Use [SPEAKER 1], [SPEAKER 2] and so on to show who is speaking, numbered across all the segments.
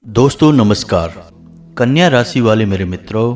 [SPEAKER 1] दोस्तों नमस्कार। कन्या राशि वाले मेरे मित्रों,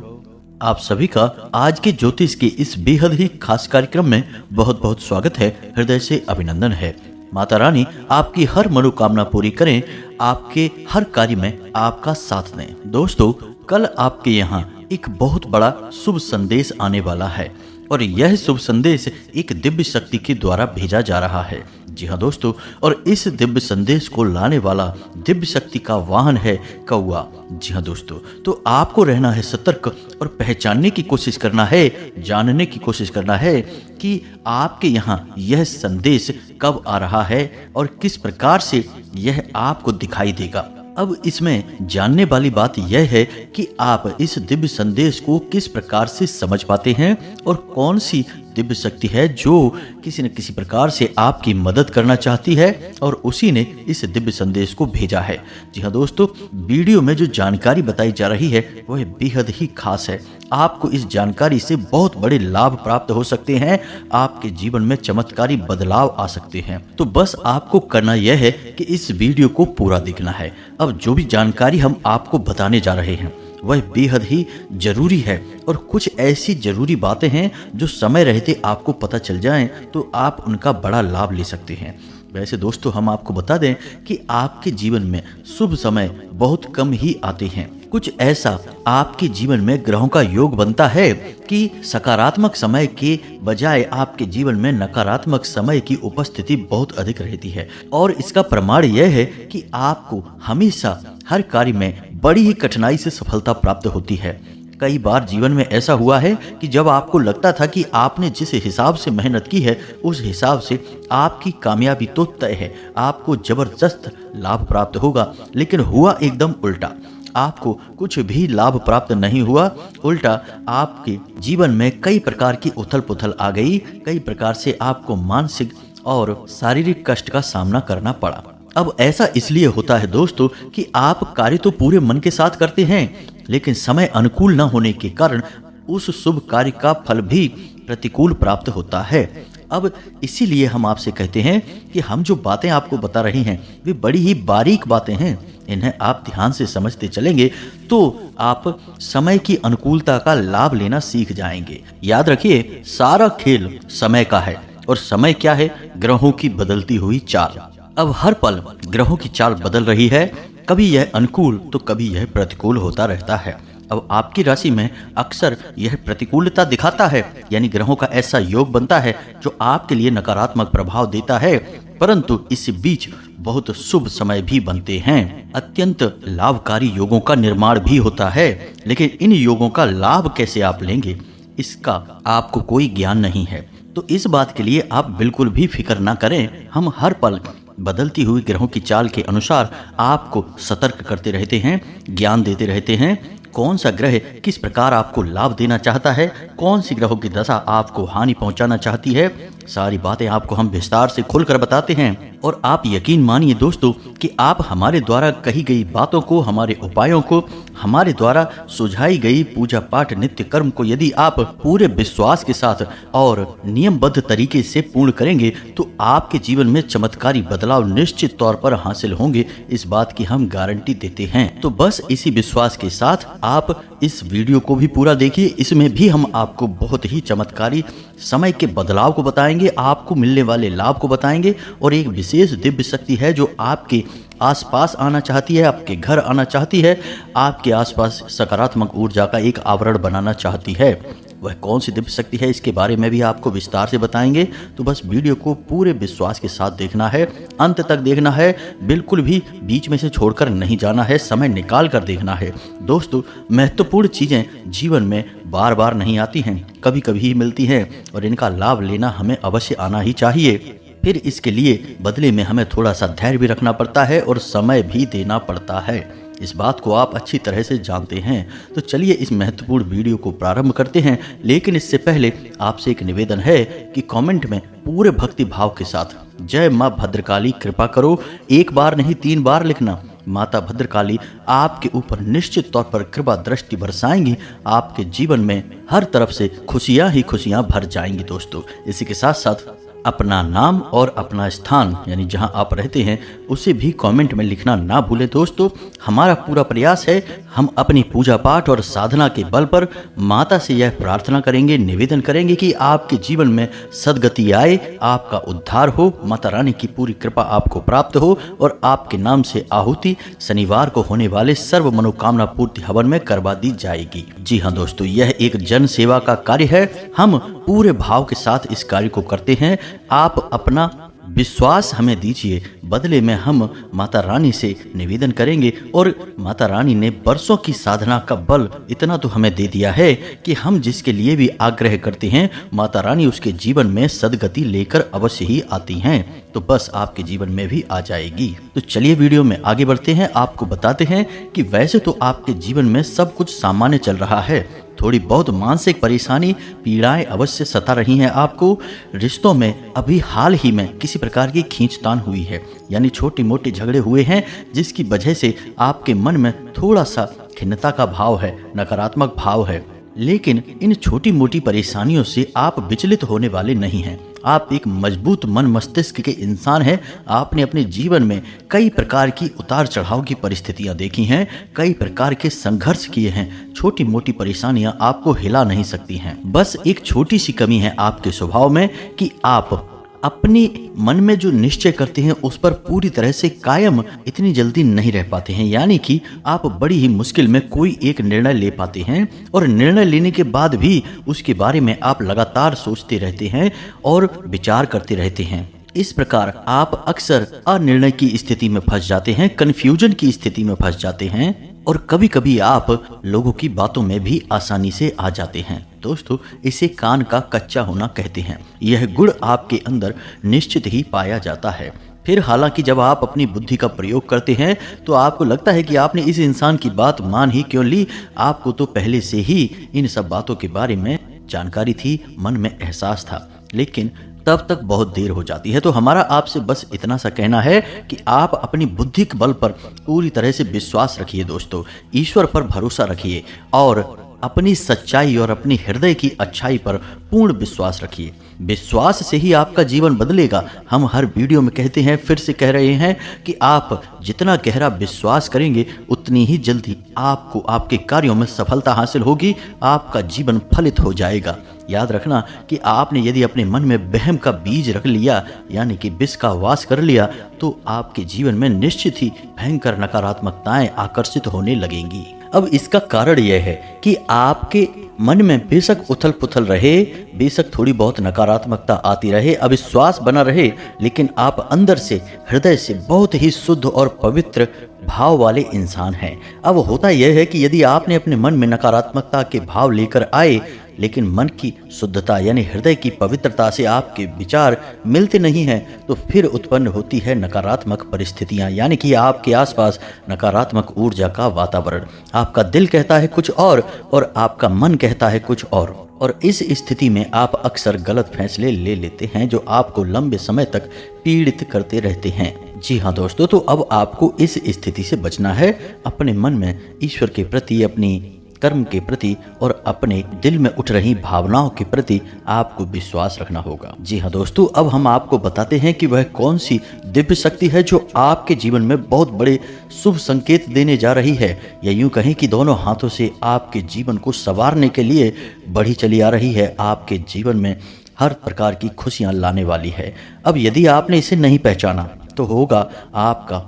[SPEAKER 1] आप सभी का आज के ज्योतिष के इस बेहद ही खास कार्यक्रम में बहुत बहुत स्वागत है। हृदय से अभिनंदन है। माता रानी आपकी हर मनोकामना पूरी करें, आपके हर कार्य में आपका साथ दें। दोस्तों, कल आपके यहाँ एक बहुत बड़ा शुभ संदेश आने वाला है और यह शुभ संदेश एक दिव्य शक्ति के द्वारा भेजा जा रहा है। जी हाँ दोस्तों, और इस दिव्य संदेश को लाने वाला दिव्य शक्ति का वाहन है कौआ। जी हाँ दोस्तों, तो आपको रहना है सतर्क और पहचानने की कोशिश करना है, जानने की कोशिश करना है कि आपके यहाँ यह संदेश कब आ रहा है और किस प्रकार से यह आपको दिखाई देगा। अब इसमें जानने वाली बात यह है कि आप इस दिव्य संदेश को किस प्रकार से समझ पाते हैं और कौन सी दिव्य शक्ति है जो किसी न किसी प्रकार से आपकी मदद करना चाहती है और उसी ने इस दिव्य संदेश को भेजा है। जी हाँ दोस्तों, वीडियो में जो जानकारी बताई जा रही है वह बेहद ही खास है। आपको इस जानकारी से बहुत बड़े लाभ प्राप्त हो सकते हैं, आपके जीवन में चमत्कारी बदलाव आ सकते हैं। तो बस आपको करना यह है कि इस वीडियो को पूरा देखना है। अब जो भी जानकारी हम आपको बताने जा रहे हैं वह बेहद ही जरूरी है और कुछ ऐसी जरूरी बातें हैं जो समय रहते आपको पता चल जाएं तो आप उनका बड़ा लाभ ले सकते हैं। वैसे दोस्तों, हम आपको बता दें कि आपके जीवन में शुभ समय बहुत कम ही आते हैं। कुछ ऐसा आपके जीवन में ग्रहों का योग बनता है कि सकारात्मक समय के बजाय आपके जीवन में नकारात्मक समय की उपस्थिति बहुत अधिक रहती है और इसका प्रमाण यह है कि आपको हमेशा हर कार्य में बड़ी ही कठिनाई से सफलता प्राप्त होती है। कई बार जीवन में ऐसा हुआ है कि जब आपको लगता था कि आपने जिस हिसाब से मेहनत की है उस हिसाब से आपकी कामयाबी तो तय है, आपको जबरदस्त लाभ प्राप्त होगा, लेकिन हुआ एकदम उल्टा। आपको कुछ भी लाभ प्राप्त नहीं हुआ, उल्टा आपके जीवन में कई प्रकार की उथल पुथल आ गई, कई प्रकार से आपको मानसिक और शारीरिक कष्ट का सामना करना पड़ा। अब ऐसा इसलिए होता है दोस्तों कि आप कार्य तो पूरे मन के साथ करते हैं, लेकिन समय अनुकूल न होने के कारण उस शुभ कार्य का फल भी प्रतिकूल प्राप्त होता है। अब इसीलिए हम आपसे कहते हैं कि हम जो बातें आपको बता रहे हैं वे बड़ी ही बारीक बातें हैं। इन्हें आप ध्यान से समझते चलेंगे तो आप समय की अनुकूलता का लाभ लेना सीख जाएंगे। याद रखिए, सारा खेल समय का है और समय क्या है? ग्रहों की बदलती हुई चाल। अब हर पल ग्रहों की चाल बदल रही है, कभी यह अनुकूल तो कभी यह प्रतिकूल होता रहता है। अब आपकी राशि में अक्सर यह प्रतिकूलता दिखाता है, यानी ग्रहों का ऐसा योग बनता है जो आपके लिए नकारात्मक प्रभाव देता है, परंतु इस बीच बहुत शुभ समय भी बनते हैं। अत्यंत लाभकारी योगों का निर्माण भी होता है, लेकिन इन योगों का लाभ कैसे आप लेंगे इसका आपको कोई ज्ञान नहीं है। तो इस बात के लिए आप बिल्कुल भी फिक्र ना करें। हम हर पल बदलती हुई ग्रहों की चाल के अनुसार आपको सतर्क करते रहते हैं, ज्ञान देते रहते हैं। कौन सा ग्रह किस प्रकार आपको लाभ देना चाहता है, कौन सी ग्रहों की दशा आपको हानि पहुंचाना चाहती है, सारी बातें आपको हम विस्तार से खुलकर बताते हैं। और आप यकीन मानिए दोस्तों कि आप हमारे द्वारा कही गई बातों को, हमारे उपायों को, हमारे द्वारा सुझाई गई पूजा पाठ नित्य कर्म को यदि आप पूरे विश्वास के साथ और नियमबद्ध तरीके से पूर्ण करेंगे तो आपके जीवन में चमत्कारी बदलाव निश्चित तौर पर हासिल होंगे। इस बात की हम गारंटी देते हैं। तो बस इसी विश्वास के साथ आप इस वीडियो को भी पूरा देखिए। इसमें भी हम आपको बहुत ही चमत्कारी समय के बदलाव को बताएंगे, आपको मिलने वाले लाभ को बताएंगे और एक विशेष दिव्य शक्ति है जो आपके आसपास आना चाहती है, आपके घर आना चाहती है, आपके आसपास सकारात्मक ऊर्जा का एक आवरण बनाना चाहती है। वह कौन सी दिव्य शक्ति है इसके बारे में भी आपको विस्तार से बताएंगे। तो बस वीडियो को पूरे विश्वास के साथ देखना है, अंत तक देखना है, बिल्कुल भी बीच में से छोड़कर नहीं जाना है, समय निकाल कर देखना है। दोस्तों, महत्वपूर्ण चीज़ें जीवन में बार बार नहीं आती हैं, कभी कभी ही मिलती हैं और इनका लाभ लेना हमें अवश्य आना ही चाहिए। फिर इसके लिए बदले में हमें थोड़ा सा धैर्य भी रखना पड़ता है और समय भी देना पड़ता है। इस बात को आप अच्छी तरह से जानते हैं। तो चलिए इस महत्वपूर्ण वीडियो को प्रारंभ करते हैं, लेकिन इससे पहले आपसे एक निवेदन है कि कमेंट में पूरे भक्ति भाव के साथ जय माँ भद्रकाली कृपा करो एक बार नहीं 3 बार लिखना। माता भद्रकाली आपके ऊपर निश्चित तौर पर कृपा दृष्टि बरसाएंगी, आपके जीवन में हर तरफ से खुशियां ही खुशियां भर जाएंगी। दोस्तों, इसी के साथ साथ अपना नाम और अपना स्थान यानी जहां आप रहते हैं उसे भी कमेंट में लिखना ना भूलें दोस्तों। हमारा पूरा प्रयास है, हम अपनी पूजा पाठ और साधना के बल पर माता से यह प्रार्थना करेंगे, निवेदन करेंगे कि आपके जीवन में सद्गति आए, आपका उद्धार हो, माता रानी की पूरी कृपा आपको प्राप्त हो और आपके नाम से आहुति शनिवार को होने वाले सर्व मनोकामना पूर्ति हवन में करवा दी जाएगी। जी हाँ दोस्तों, यह एक जन सेवा का कार्य है। हम पूरे भाव के साथ इस कार्य को करते हैं। आप अपना विश्वास हमें दीजिए, बदले में हम माता रानी से निवेदन करेंगे। और माता रानी ने बरसों की साधना का बल इतना तो हमें दे दिया है कि हम जिसके लिए भी आग्रह करते हैं माता रानी उसके जीवन में सद्गति लेकर अवश्य ही आती हैं। तो बस आपके जीवन में भी आ जाएगी। तो चलिए वीडियो में आगे बढ़ते हैं। आपको बताते हैं कि वैसे तो आपके जीवन में सब कुछ सामान्य चल रहा है, थोड़ी बहुत मानसिक परेशानी पीड़ाएं अवश्य सता रही हैं आपको। रिश्तों में अभी हाल ही में किसी प्रकार की खींचतान हुई है, यानी छोटे मोटे झगड़े हुए हैं जिसकी वजह से आपके मन में थोड़ा सा खिन्नता का भाव है, नकारात्मक भाव है। लेकिन इन छोटी मोटी परेशानियों से आप विचलित होने वाले नहीं हैं। आप एक मजबूत मन मस्तिष्क के इंसान हैं। आपने अपने जीवन में कई प्रकार की उतार चढ़ाव की परिस्थितियां देखी हैं, कई प्रकार के संघर्ष किए हैं। छोटी मोटी परेशानियां आपको हिला नहीं सकती हैं। बस एक छोटी सी कमी है आपके स्वभाव में कि आप अपनी मन में जो निश्चय करते हैं उस पर पूरी तरह से कायम इतनी जल्दी नहीं रह पाते हैं। यानी कि आप बड़ी ही मुश्किल में कोई एक निर्णय ले पाते हैं और निर्णय लेने के बाद भी उसके बारे में आप लगातार सोचते रहते हैं और विचार करते रहते हैं। इस प्रकार आप अक्सर अनिर्णय की स्थिति में फंस जाते हैं, कन्फ्यूजन की स्थिति में फंस जाते हैं और कभी कभी आप लोगों की बातों में भी आसानी से आ जाते हैं। दोस्तों, इसे कान का कच्चा होना कहते हैं। यह गुण आपके अंदर निश्चित ही पाया जाता है। फिर हालांकि जब आप अपनी बुद्धि का प्रयोग करते हैं तो आपको लगता है कि आपने इस इंसान की बात मान ही क्यों ली, आपको तो पहले से ही इन सब बातों के बारे में जानकारी थी, मन में एहसास था, लेकिन तब तक बहुत देर हो जाती है। तो हमारा आपसे बस इतना सा कहना है कि आप अपनी बुद्धि के बल पर पूरी तरह से विश्वास रखिए दोस्तों, ईश्वर पर भरोसा रखिए और अपनी सच्चाई और अपनी हृदय की अच्छाई पर पूर्ण विश्वास रखिए। विश्वास से ही आपका जीवन बदलेगा। हम हर वीडियो में कहते हैं, फिर से कह रहे हैं कि आप जितना गहरा विश्वास करेंगे उतनी ही जल्दी आपको आपके कार्यों में सफलता हासिल होगी, आपका जीवन फलित हो जाएगा। याद रखना कि आपने यदि अपने मन में वहम का बीज रख लिया, यानी कि विष का वास कर लिया, तो आपके जीवन में निश्चित ही भयंकर नकारात्मकताएं आकर्षित होने लगेंगी। अब इसका कारण यह है कि आपके मन में बेशक उथल पुथल रहे, बेशक थोड़ी बहुत नकारात्मकता आती रहे, अविश्वास बना रहे, लेकिन आप अंदर से हृदय से बहुत ही शुद्ध और पवित्र भाव वाले इंसान हैं। अब होता यह है कि यदि आपने अपने मन में नकारात्मकता के भाव लेकर आए, लेकिन मन की शुद्धता यानी हृदय की पवित्रता से आपके विचार मिलते नहीं हैं, तो फिर उत्पन्न होती है नकारात्मक परिस्थितियां, यानी कि आपके आसपास नकारात्मक ऊर्जा का वातावरण। आपका दिल कहता है कुछ और आपका मन कहता है कुछ और इस स्थिति में आप अक्सर गलत फैसले ले लेते हैं जो आपको लंबे समय तक पीड़ित करते रहते हैं। जी हाँ दोस्तों, तो अब आपको इस स्थिति से बचना है। अपने मन में ईश्वर के प्रति, अपनी कर्म के प्रति और अपने दिल में उठ रही भावनाओं के प्रति आपको विश्वास रखना होगा। जी हाँ दोस्तों, अब हम आपको बताते हैं कि वह कौन सी दिव्य शक्ति है जो आपके जीवन में बहुत बड़े शुभ संकेत देने जा रही है, या यूं कहें कि दोनों हाथों से आपके जीवन को संवारने के लिए बढ़ी चली आ रही है, आपके जीवन में हर प्रकार की खुशियां लाने वाली है। अब यदि आपने इसे नहीं पहचाना तो होगा आपका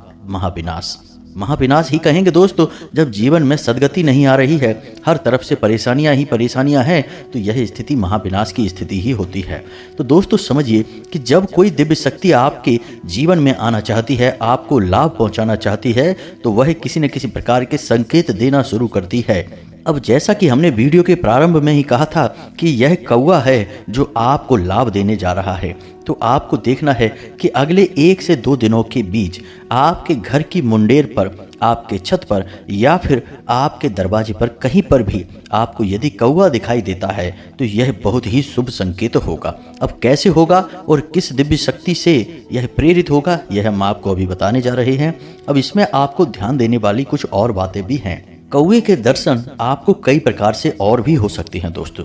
[SPEAKER 1] महाविनाश ही कहेंगे दोस्तों। जब जीवन में सद्गति नहीं आ रही है, हर तरफ से परेशानियां ही परेशानियां हैं, तो यह स्थिति महाविनाश की स्थिति ही होती है। तो दोस्तों समझिए कि जब कोई दिव्य शक्ति आपके जीवन में आना चाहती है, आपको लाभ पहुंचाना चाहती है, तो वह किसी न किसी प्रकार के संकेत देना शुरू करती है। अब जैसा कि हमने वीडियो के प्रारंभ में ही कहा था कि यह कौवा है जो आपको लाभ देने जा रहा है, तो आपको देखना है कि अगले 1 से 2 दिनों के बीच आपके घर की मुंडेर पर, आपके छत पर या फिर आपके दरवाजे पर कहीं पर भी आपको यदि कौवा दिखाई देता है तो यह बहुत ही शुभ संकेत होगा। अब कैसे होगा और किस दिव्य शक्ति से यह प्रेरित होगा, यह हम आपको अभी बताने जा रहे हैं। अब इसमें आपको ध्यान देने वाली कुछ और बातें भी हैं। कौवे के दर्शन आपको कई प्रकार से और भी हो सकते हैं दोस्तों।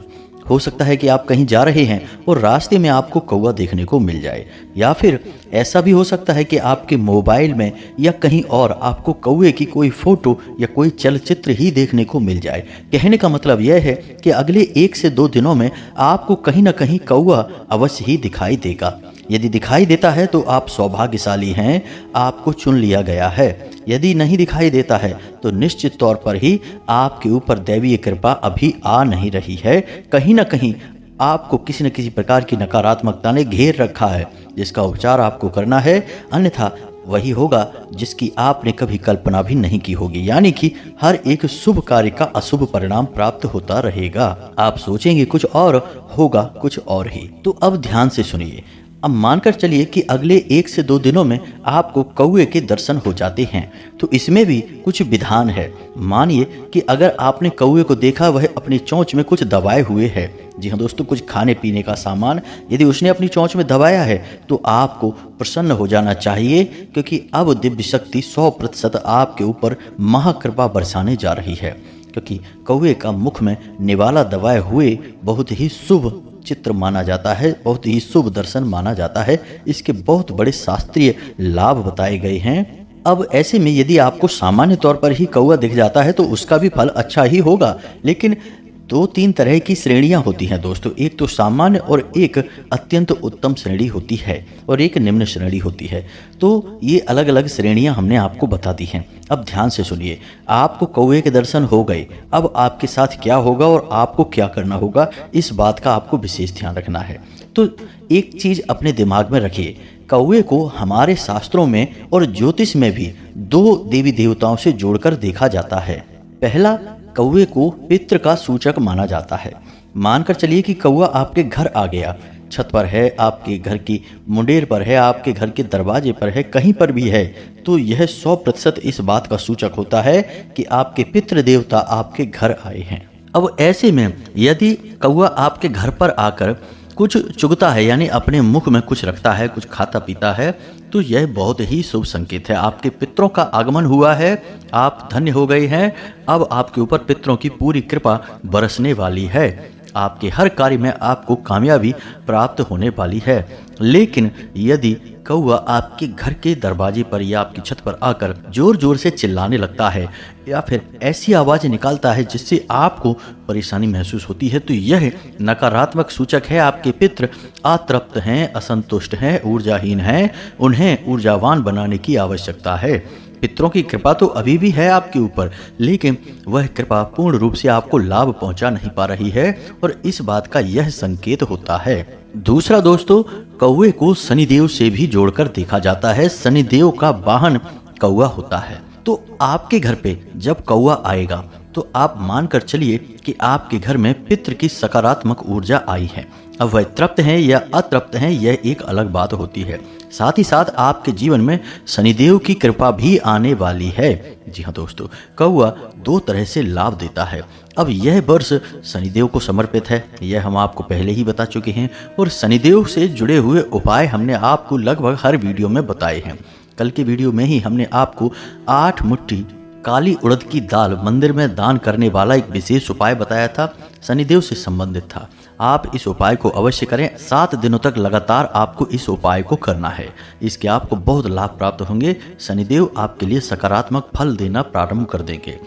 [SPEAKER 1] हो सकता है कि आप कहीं जा रहे हैं और रास्ते में आपको कौवा देखने को मिल जाए, या फिर ऐसा भी हो सकता है कि आपके मोबाइल में या कहीं और आपको कौवे की कोई फोटो या कोई चलचित्र ही देखने को मिल जाए। कहने का मतलब यह है कि अगले 1 से 2 दिनों में आपको कहीं ना कहीं कौवा अवश्य ही दिखाई देगा। यदि दिखाई देता है तो आप सौभाग्यशाली हैं, आपको चुन लिया गया है। यदि नहीं दिखाई देता है तो निश्चित तौर पर ही आपके ऊपर दैवीय कृपा अभी आ नहीं रही है। कहीं ना कहीं आपको किसी न किसी प्रकार की नकारात्मकता ने घेर रखा है, जिसका उपचार आपको करना है, अन्यथा वही होगा जिसकी आपने कभी कल्पना भी नहीं की होगी। यानी कि हर एक शुभ कार्य का अशुभ परिणाम प्राप्त होता रहेगा। आप सोचेंगे कुछ और, होगा कुछ और ही। तो अब ध्यान से सुनिए। अब मानकर चलिए कि अगले 1 से 2 दिनों में आपको कौवे के दर्शन हो जाते हैं, तो इसमें भी कुछ विधान है। मानिए कि अगर आपने कौवे को देखा, वह अपनी चोंच में कुछ दबाए हुए है, जी हाँ दोस्तों, कुछ खाने पीने का सामान यदि उसने अपनी चोंच में दबाया है तो आपको प्रसन्न हो जाना चाहिए, क्योंकि अब दिव्य शक्ति 100% आपके ऊपर महाकृपा बरसाने जा रही है। क्योंकि कौवे का मुख में निवाला दबाए हुए बहुत ही शुभ चित्र माना जाता है, बहुत ही शुभ दर्शन माना जाता है। इसके बहुत बड़े शास्त्रीय लाभ बताए गए हैं। अब ऐसे में यदि आपको सामान्य तौर पर ही कौवा दिख जाता है तो उसका भी फल अच्छा ही होगा, लेकिन 2-3 तरह की श्रेणियां होती हैं दोस्तों। एक तो सामान्य और एक अत्यंत उत्तम श्रेणी होती है और एक निम्न श्रेणी होती है। तो ये अलग अलग श्रेणियां हमने आपको बता दी हैं। अब ध्यान से सुनिए। आपको कौवे के दर्शन हो गए, अब आपके साथ क्या होगा और आपको क्या करना होगा, इस बात का आपको विशेष ध्यान रखना है। तो एक चीज अपने दिमाग में रखिए, कौवे को हमारे शास्त्रों में और ज्योतिष में भी 2 देवी देवताओं से जोड़कर देखा जाता है। पहला, कौवे को पितृ का सूचक माना जाता है। मानकर चलिए कि कौवा आपके घर आ गया, छत पर है, आपके घर की मुंडेर पर है, आपके घर के दरवाजे पर है, कहीं पर भी है, तो यह 100% इस बात का सूचक होता है कि आपके पितृ देवता आपके घर आए हैं। अब ऐसे में यदि कौवा आपके घर पर आकर कुछ चुगता है, यानी अपने मुख में कुछ रखता है, कुछ खाता पीता है, तो यह बहुत ही शुभ संकेत है। आपके पितरों का आगमन हुआ है, आप धन्य हो गए हैं। अब आपके ऊपर पितरों की पूरी कृपा बरसने वाली है। आपके हर कार्य में आपको कामयाबी प्राप्त होने वाली है। लेकिन यदि कौवा आपके घर के दरवाजे पर या आपकी छत पर आकर जोर जोर से चिल्लाने लगता है या फिर ऐसी आवाज़ निकालता है जिससे आपको परेशानी महसूस होती है, तो यह नकारात्मक सूचक है। आपके पितृ अतृप्त हैं, असंतुष्ट हैं, ऊर्जाहीन हैं, उन्हें ऊर्जावान बनाने की आवश्यकता है। पितरों की कृपा तो अभी भी है आपके ऊपर, लेकिन वह कृपा पूर्ण रूप से आपको लाभ पहुंचा नहीं पा रही है, और इस बात का यह संकेत होता है। दूसरा दोस्तों, कौवे को शनिदेव से भी जोड़कर देखा जाता है। शनिदेव का वाहन कौवा होता है। तो आपके घर पे जब कौवा आएगा तो आप मानकर चलिए कि आपके घर में पितृ की सकारात्मक ऊर्जा आई है। अब वह तृप्त हैं या अतृप्त हैं, यह एक अलग बात होती है। साथ ही साथ आपके जीवन में शनिदेव की कृपा भी आने वाली है। जी हाँ दोस्तों, कौवा 2 तरह से लाभ देता है। अब यह वर्ष शनिदेव को समर्पित है, यह हम आपको पहले ही बता चुके हैं, और शनिदेव से जुड़े हुए उपाय हमने आपको लगभग हर वीडियो में बताए हैं। कल के वीडियो में ही हमने आपको 8 मुट्ठी काली उड़द की दाल मंदिर में दान करने वाला एक विशेष उपाय बताया था, शनिदेव से संबंधित था। आप इस उपाय को अवश्य करें। 7 दिनों तक लगातार आपको इस उपाय को करना है। इसके आपको बहुत लाभ प्राप्त होंगे। शनिदेव आपके लिए सकारात्मक फल देना प्रारंभ कर देंगे।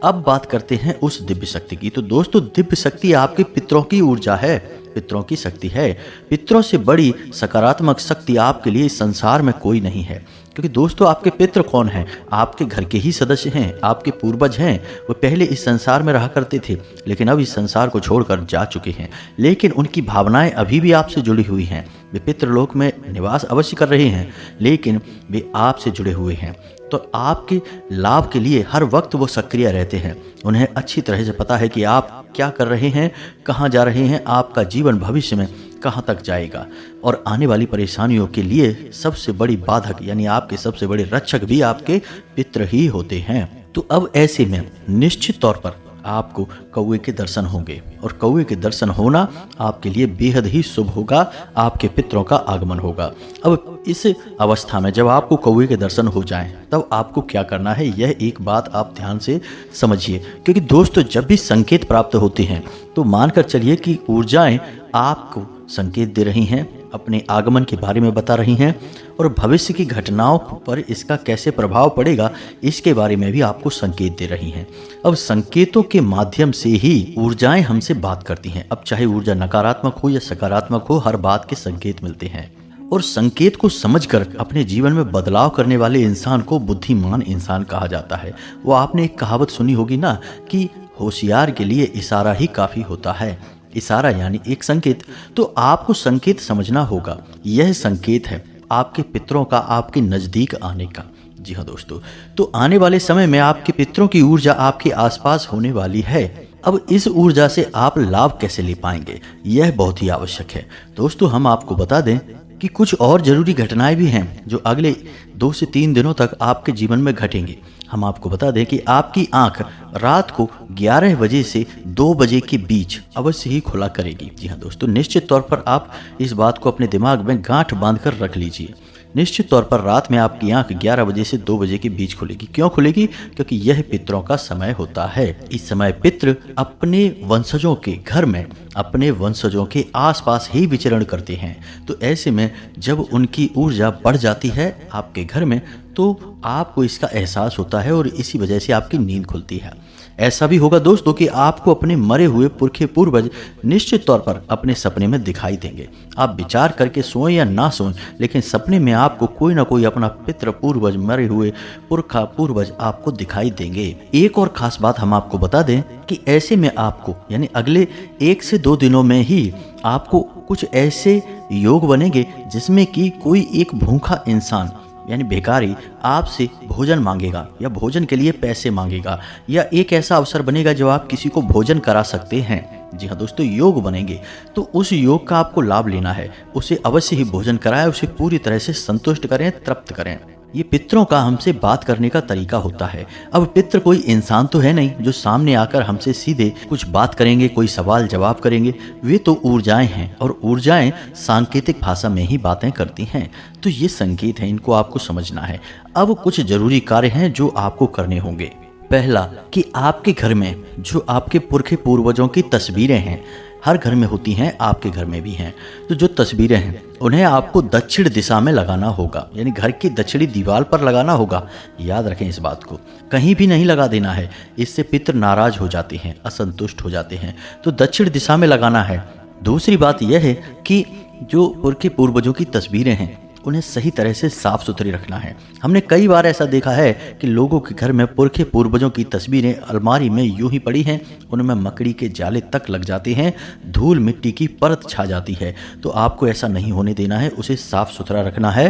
[SPEAKER 1] अब बात करते हैं उस दिव्य शक्ति की। तो दोस्तों, दिव्य शक्ति आपके पितरों की ऊर्जा है, पितरों की शक्ति है। पितरों से बड़ी सकारात्मक शक्ति आपके लिए इस संसार में कोई नहीं है। क्योंकि दोस्तों, आपके पितृ कौन हैं? आपके घर के ही सदस्य हैं, आपके पूर्वज हैं। वो पहले इस संसार में रहा करते थे, लेकिन अब इस संसार को छोड़कर जा चुके हैं, लेकिन उनकी भावनाएं अभी भी आपसे जुड़ी हुई हैं। वे पितृलोक में निवास अवश्य कर रहे हैं, लेकिन वे आपसे जुड़े हुए हैं। तो आपके लाभ के लिए हर वक्त वो सक्रिय रहते हैं। उन्हें अच्छी तरह से पता है कि आप क्या कर रहे हैं, कहाँ जा रहे हैं, आपका जीवन भविष्य में कहाँ तक जाएगा, और आने वाली परेशानियों के लिए सबसे बड़ी बाधक यानी आपके सबसे बड़े रक्षक भी आपके पितृ ही होते हैं। तो अब ऐसे में निश्चित तौर पर आपको कौवे के दर्शन होंगे और कौवे के दर्शन होना आपके लिए बेहद ही शुभ होगा, आपके पितरों का आगमन होगा। अब इस अवस्था में जब आपको कौवे के दर्शन हो जाएं, तब आपको क्या करना है, यह एक बात आप ध्यान से समझिए। क्योंकि दोस्तों, जब भी संकेत प्राप्त होते हैं तो मानकर चलिए कि ऊर्जाएं आपको संकेत दे रही हैं, अपने आगमन के बारे में बता रही हैं और भविष्य की घटनाओं पर इसका कैसे प्रभाव पड़ेगा इसके बारे में भी आपको संकेत दे रही हैं। अब संकेतों के माध्यम से ही ऊर्जाएं हमसे बात करती हैं। अब चाहे ऊर्जा नकारात्मक हो या सकारात्मक हो, हर बात के संकेत मिलते हैं और संकेत को समझकर अपने जीवन में बदलाव करने वाले इंसान को बुद्धिमान इंसान कहा जाता है। वो आपने एक कहावत सुनी होगी ना कि होशियार के लिए इशारा ही काफी होता है। इशारा यानी एक संकेत। तो आपको संकेत समझना होगा। यह संकेत है आपके पितरों का आपके नजदीक आने का। जी हाँ दोस्तों, तो आने वाले समय में आपके पितरों की ऊर्जा आपके आसपास होने वाली है। अब इस ऊर्जा से आप लाभ कैसे ले पाएंगे, यह बहुत ही आवश्यक है। दोस्तों, हम आपको बता दें कि कुछ और जरूरी घटनाएं भी हैं जो अगले 2 से 3 दिनों तक आपके जीवन में घटेंगी। हम आपको बता दें कि आपकी आंख रात को 11 बजे से 2 बजे के बीच अवश्य ही खुला करेगी। जी हाँ दोस्तों, निश्चित तौर पर आप इस बात को अपने दिमाग में गांठ बांधकर रख लीजिए। निश्चित तौर पर रात में आपकी आंख 11 बजे से 2 बजे के बीच खुलेगी। क्यों खुलेगी? क्योंकि यह पितरों का समय होता है। इस समय पितृ अपने वंशजों के घर में, अपने वंशजों के आसपास ही विचरण करते हैं। तो ऐसे में जब उनकी ऊर्जा बढ़ जाती है आपके घर में, तो आपको इसका एहसास होता है और इसी वजह से आपकी नींद खुलती है। ऐसा भी होगा दोस्तों कि आपको अपने मरे हुए पुरखे पूर्वज निश्चित तौर पर अपने सपने में दिखाई देंगे। आप विचार करके सोएं या ना सोएं, लेकिन सपने में आपको कोई ना कोई अपना पितृ पूर्वज, मरे हुए पुरखा पूर्वज आपको दिखाई देंगे। एक और खास बात हम आपको बता दें कि ऐसे में आपको यानी अगले 1 से 2 दिनों में ही आपको कुछ ऐसे योग बनेंगे जिसमें कि कोई एक भूखा इंसान यानी भिखारी आपसे भोजन मांगेगा या भोजन के लिए पैसे मांगेगा, या एक ऐसा अवसर बनेगा जब आप किसी को भोजन करा सकते हैं। जी हाँ दोस्तों, योग बनेंगे। तो उस योग का आपको लाभ लेना है। उसे अवश्य ही भोजन कराएं, उसे पूरी तरह से संतुष्ट करें, तृप्त करें। ये पितरों का हमसे बात करने का तरीका होता है। अब पितृ कोई इंसान तो है नहीं जो सामने आकर हमसे सीधे कुछ बात करेंगे, कोई सवाल जवाब करेंगे। वे तो ऊर्जाएं हैं और ऊर्जाएं सांकेतिक भाषा में ही बातें करती हैं। तो ये संकेत है, इनको आपको समझना है। अब कुछ जरूरी कार्य हैं जो आपको करने होंगे। पहला कि आपके घर में जो आपके पुरखे पूर्वजों की तस्वीरें हैं, हर घर में होती हैं, आपके घर में भी हैं। तो जो तस्वीरें हैं उन्हें आपको दक्षिण दिशा में लगाना होगा, यानी घर की दक्षिणी दीवार पर लगाना होगा। याद रखें इस बात को, कहीं भी नहीं लगा देना है। इससे पितृ नाराज हो जाते हैं, असंतुष्ट हो जाते हैं। तो दक्षिण दिशा में लगाना है। दूसरी बात यह है कि जो पुरखे पूर्वजों की तस्वीरें हैं उन्हें सही तरह से साफ सुथरी रखना है। हमने कई बार ऐसा देखा है कि लोगों के घर में पुरखे पूर्वजों की तस्वीरें अलमारी में यूं ही पड़ी हैं, उनमें मकड़ी के जाले तक लग जाते हैं, धूल मिट्टी की परत छा जाती है। तो आपको ऐसा नहीं होने देना है, उसे साफ सुथरा रखना है।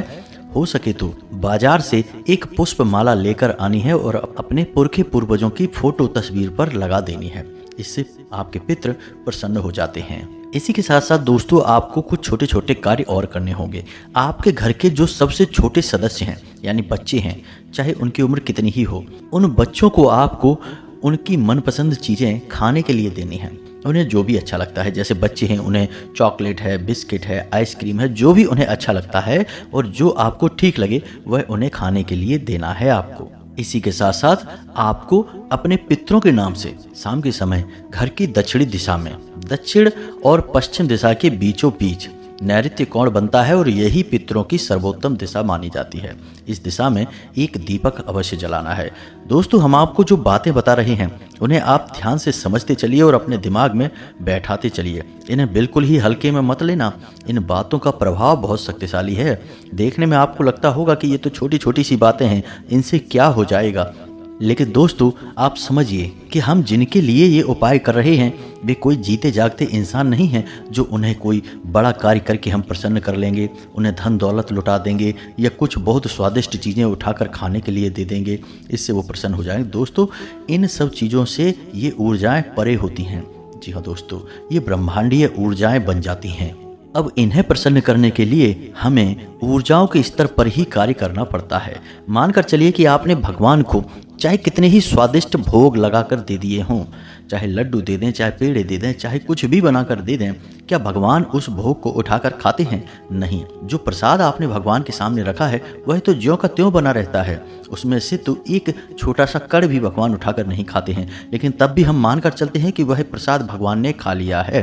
[SPEAKER 1] हो सके तो बाजार से एक पुष्प माला लेकर आनी है और अपने पुरखे पूर्वजों की फोटो तस्वीर पर लगा देनी है। इससे आपके पितृ प्रसन्न हो जाते हैं। इसी के साथ साथ दोस्तों, आपको कुछ छोटे छोटे कार्य और करने होंगे। आपके घर के जो सबसे छोटे सदस्य हैं यानी बच्चे हैं, चाहे उनकी उम्र कितनी ही हो, उन बच्चों को आपको उनकी मनपसंद चीज़ें खाने के लिए देनी है। उन्हें जो भी अच्छा लगता है, जैसे बच्चे हैं उन्हें चॉकलेट है, बिस्किट है, आइसक्रीम है, जो भी उन्हें अच्छा लगता है और जो आपको ठीक लगे वह उन्हें खाने के लिए देना है आपको। इसी के साथ साथ आपको अपने पितरों के नाम से शाम के समय घर की दक्षिणी दिशा में, दक्षिण और पश्चिम दिशा के बीचों बीच नैऋत्य कोण बनता है और यही पितरों की सर्वोत्तम दिशा मानी जाती है। इस दिशा में एक दीपक अवश्य जलाना है। दोस्तों, हम आपको जो बातें बता रहे हैं उन्हें आप ध्यान से समझते चलिए और अपने दिमाग में बैठाते चलिए। इन्हें बिल्कुल ही हल्के में मत लेना। इन बातों का प्रभाव बहुत शक्तिशाली है। देखने में आपको लगता होगा कि ये तो छोटी छोटी सी बातें हैं, इनसे क्या हो जाएगा, लेकिन दोस्तों आप समझिए कि हम जिनके लिए ये उपाय कर रहे हैं वे कोई जीते जागते इंसान नहीं हैं जो उन्हें कोई बड़ा कार्य करके हम प्रसन्न कर लेंगे, उन्हें धन दौलत लुटा देंगे या कुछ बहुत स्वादिष्ट चीज़ें उठाकर खाने के लिए दे देंगे, इससे वो प्रसन्न हो जाएंगे। दोस्तों, इन सब चीज़ों से ये ऊर्जाएं परे होती हैं। जी हाँ दोस्तों, ये ब्रह्मांडीय ऊर्जाएं बन जाती हैं। अब इन्हें प्रसन्न करने के लिए हमें ऊर्जाओं के स्तर पर ही कार्य करना पड़ता है। मानकर चलिए कि आपने भगवान को चाहे कितने ही स्वादिष्ट भोग लगाकर दे दिए हों, चाहे लड्डू दे दें, चाहे पेड़े दे दें, चाहे कुछ भी बनाकर दे दें, क्या भगवान उस भोग को उठाकर खाते हैं? नहीं। जो प्रसाद आपने भगवान के सामने रखा है वह तो ज्यों का त्यों बना रहता है, उसमें से तो एक छोटा सा कण भी भगवान उठाकर नहीं खाते हैं, लेकिन तब भी हम मानकर चलते हैं कि वह प्रसाद भगवान ने खा लिया है,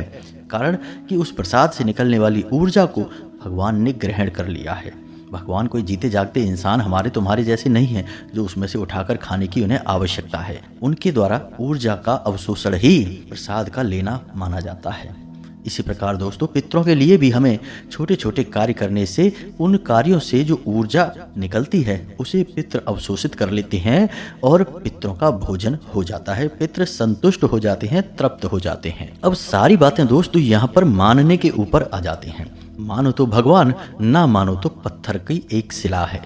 [SPEAKER 1] कारण कि उस प्रसाद से निकलने वाली ऊर्जा को भगवान ने ग्रहण कर लिया है। भगवान कोई जीते जागते इंसान हमारे तुम्हारे जैसे नहीं है जो उसमें से उठाकर खाने की उन्हें आवश्यकता है। उनके द्वारा ऊर्जा का अवशोषण ही प्रसाद का लेना माना जाता है। इसी प्रकार दोस्तों, पितरों के लिए भी हमें छोटे छोटे कार्य करने से उन कार्यों से जो ऊर्जा निकलती है उसे पितर अवशोषित कर लेते हैं और पितरों का भोजन हो जाता है। पितर संतुष्ट हो जाते हैं, तृप्त हो जाते हैं। अब सारी बातें दोस्तों यहाँ पर मानने के ऊपर आ जाती हैं। मानो तो भगवान, ना मानो तो पत्थर की एक शिला है।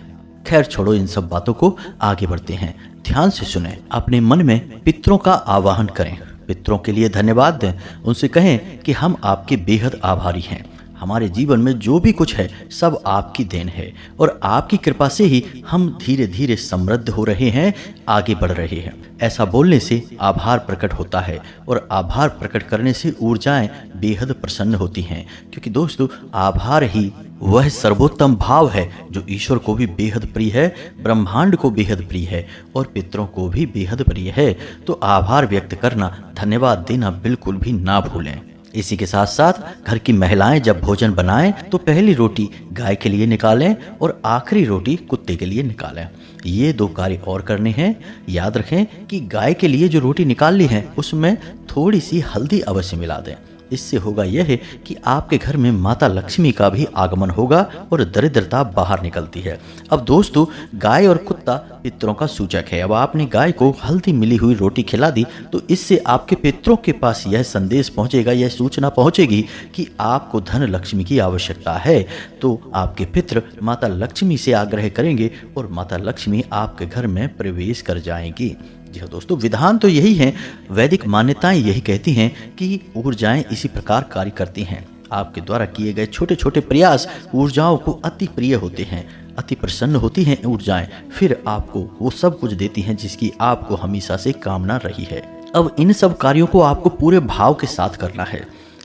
[SPEAKER 1] खैर छोड़ो इन सब बातों को, आगे बढ़ते हैं। ध्यान से सुने, अपने मन में पितरों का आवाहन करें, पितरों के लिए धन्यवाद दें, उनसे कहें कि हम आपके बेहद आभारी हैं। हमारे जीवन में जो भी कुछ है सब आपकी देन है और आपकी कृपा से ही हम धीरे धीरे समृद्ध हो रहे हैं, आगे बढ़ रहे हैं। ऐसा बोलने से आभार प्रकट होता है और आभार प्रकट करने से ऊर्जाएं बेहद प्रसन्न होती हैं, क्योंकि दोस्तों आभार ही वह सर्वोत्तम भाव है जो ईश्वर को भी बेहद प्रिय है, ब्रह्मांड को बेहद प्रिय है और पितरों को भी बेहद प्रिय है। तो आभार व्यक्त करना, धन्यवाद देना बिल्कुल भी ना भूलें। इसी के साथ साथ घर की महिलाएं जब भोजन बनाएं तो पहली रोटी गाय के लिए निकालें और आखिरी रोटी कुत्ते के लिए निकालें। ये 2 कार्य और करने हैं। याद रखें कि गाय के लिए जो रोटी निकाल ली है उसमें थोड़ी सी हल्दी अवश्य मिला दें। इससे होगा यह है कि आपके घर में माता लक्ष्मी का भी आगमन होगा और दरिद्रता बाहर निकलती है। अब दोस्तों, गाय और कुत्ता पितरों का सूचक है। अब आपने गाय को हल्दी मिली हुई रोटी खिला दी तो इससे आपके पितरों के पास यह संदेश पहुंचेगा, यह सूचना पहुंचेगी कि आपको धन लक्ष्मी की आवश्यकता है। तो आपके पितर माता लक्ष्मी से आग्रह करेंगे और माता लक्ष्मी आपके घर में प्रवेश कर जाएंगी। जी हाँ दोस्तों, विधान तो यही है, वैदिक मान्यताएं यही कहती हैं कि ऊर्जाएं इसी प्रकार कार्य करती हैं। आपके द्वारा किए गए छोटे छोटे प्रयास ऊर्जाओं को अति प्रिय होते हैं, अति प्रसन्न होती हैं ऊर्जाएं, फिर आपको वो सब कुछ देती हैं जिसकी आपको हमेशा से कामना रही है। अब इन सब कार्यों को आपको पूरे भाव के साथ करना है।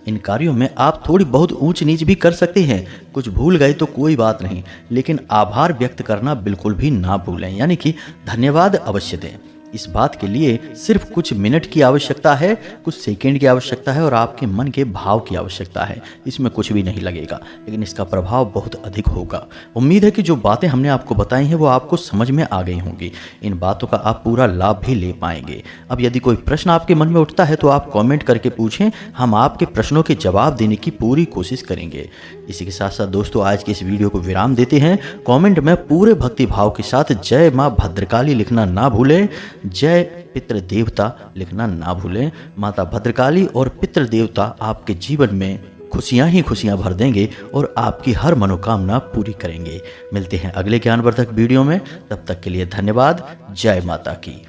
[SPEAKER 1] इन कार्यों में आप थोड़ी बहुत ऊंच नीच भी कर सकते हैं, कुछ भूल गए तो कोई बात नहीं, लेकिन आभार व्यक्त करना बिल्कुल भी ना भूलें, यानी कि धन्यवाद अवश्य दें। इस बात के लिए सिर्फ कुछ मिनट की आवश्यकता है, कुछ सेकंड की आवश्यकता है और आपके मन के भाव की आवश्यकता है। इसमें कुछ भी नहीं लगेगा, लेकिन इसका प्रभाव बहुत अधिक होगा। उम्मीद है कि जो बातें हमने आपको बताई हैं वो आपको समझ में आ गई होंगी। इन बातों का आप पूरा लाभ भी ले पाएंगे। अब यदि कोई प्रश्न आपके मन में उठता है तो आप कमेंट करके पूछें, हम आपके प्रश्नों के जवाब देने की पूरी कोशिश करेंगे। इसी के साथ साथ दोस्तों, आज के इस वीडियो को विराम देते हैं। कमेंट में पूरे भक्ति भाव के साथ जय माँ भद्रकाली लिखना ना भूलें, जय पितृ देवता लिखना ना भूलें। माता भद्रकाली और पितृ देवता आपके जीवन में खुशियां ही खुशियां भर देंगे और आपकी हर मनोकामना पूरी करेंगे। मिलते हैं अगले ज्ञानवर्धक वीडियो में, तब तक के लिए धन्यवाद। जय माता की।